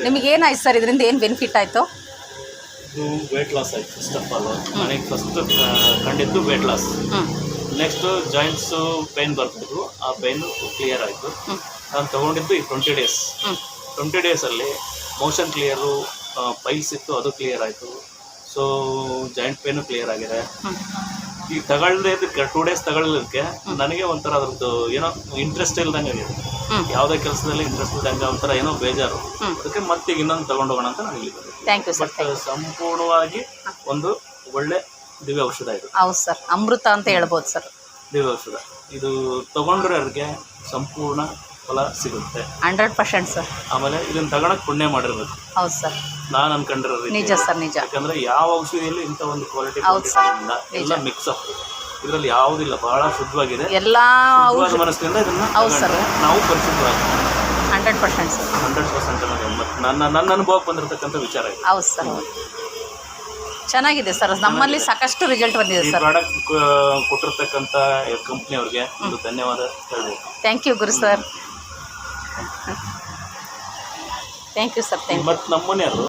ನಿಮಗೆ ಏನಾಯ್ತು ಸರ್ ಇದರಿಂದ ಏನು ಬೆನಿಫಿಟ್ ಆಯಿತು? ಇದು ವೇಟ್ ಲಾಸ್ ಆಯಿತು ಫಸ್ಟ್ ಆಫ್ ಆಲ್. ನನಗೆ ಫಸ್ಟ್ ಕಂಡಿದ್ದು weight loss. Next joints pain ಬರ್ತಿದ್ವು, ಆ ಪೇಯ್ನು ಕ್ಲಿಯರ್ ಆಯಿತು. ನಾನು ತೊಗೊಂಡಿದ್ದು ಈ 20 ಡೇಸ್. 20 ಡೇಸಲ್ಲಿ ಮೋಷನ್ ಕ್ಲಿಯರು, ಪೈಲ್ಸ್ ಇತ್ತು ಅದು ಕ್ಲಿಯರ್ ಆಯಿತು. ಸೊ ಜಾಯಿಂಟ್ ಪೇನು ಕ್ಲಿಯರ್ ಆಗಿದೆ. ಈ ತಗೊಳ್ಳದೆ 2 ಡೇಸ್ ತಗೊಳ್ಳೋದಕ್ಕೆ ನನಗೆ ಒಂಥರ ಅದ್ರದ್ದು ಏನೋ ಇಂಟ್ರೆಸ್ಟ್ ಇಲ್ದಂಗೆ ಆಗಿದೆ. ಯಾವುದೇ ಕೆಲಸದಲ್ಲಿ ಇಂಟ್ರೆಸ್ಟ್ ಇಲ್ದಂಗೆ ಒಂಥರ ಏನೋ ಬೇಜಾರು. ಅದಕ್ಕೆ ಮತ್ತೆ ಇನ್ನೊಂದು ತಗೊಂಡು ಹೋಗೋಣ ಅಂತ ನಾನು ಇಲ್ಲಿ ಬಂದೆ. Thank you sir. ಬಟ್ ಸಂಪೂರ್ಣವಾಗಿ ಒಂದು ಒಳ್ಳೆ ದಿವ್ಯ ಔಷಧ ಇದು. ಹೌದು ಸರ್, ಅಮೃತ ಅಂತ ಹೇಳ್ಬೋದು ಸರ್. ದಿವ್ಯ ಔಷಧ ಇದು ತಗೊಂಡ್ರವ್ರಿಗೆ ಸಂಪೂರ್ಣ ಫಲ ಸಿಗುತ್ತೆ 100% ಸರ್. ಆಮೇಲೆ ಇದನ್ನ ತಗೊಳಕ್ ಪುಣ್ಯ ಮಾಡಿರ್ಬೇಕು. ಹೌದು ಸರ್, ನಾನು ಅನ್ಕೊಂಡಿರೋ ನಿಜ ಸರ್, ನಿಜ. ಯಾಕಂದ್ರೆ ಯಾವ ಔಷಧಿಯಲ್ಲಿ ಇಂಥ ಒಂದು ಕ್ವಾಲಿಟಿ ಎಲ್ಲ ಮಿಕ್ಸ್ ಅಪ್ ಇದರಲ್ಲಿ ಯಾವುದಿಲ್ಲ, ಬಹಳ ಶುದ್ಧವಾಗಿದೆ. ಎಲ್ಲ ಮನಸ್ಸಿನಿಂದ ಇದನ್ನ ನಾವು ಪರಿಶುದ್ಧವಾಗಿ 100% ಸರ್. 100% ನನ್ನ ಅನುಭವಕ್ಕೆ ಬಂದಿರತಕ್ಕಂಥ ವಿಚಾರ ಇದೆ. ಹೌದು ಸರ್, ಚೆನ್ನಾಗಿದೆ ಸರ್. ನಮ್ಮಲ್ಲಿ ಸಾಕಷ್ಟು ರಿಸಲ್ಟ್ ಬಂದಿದೆ ಸರ್. ಪ್ರಾಡಕ್ಟ್ ಕೊಟ್ಟಿರ್ತಕ್ಕಂಥ ಕಂಪ್ನಿ ಅವ್ರಿಗೆ ಒಂದು ಧನ್ಯವಾದ ಹೇಳ್ಬೇಕು. Thank you Guru sir. Thank you sir. ಮತ್ತು ನಮ್ಮನೆ ಅದು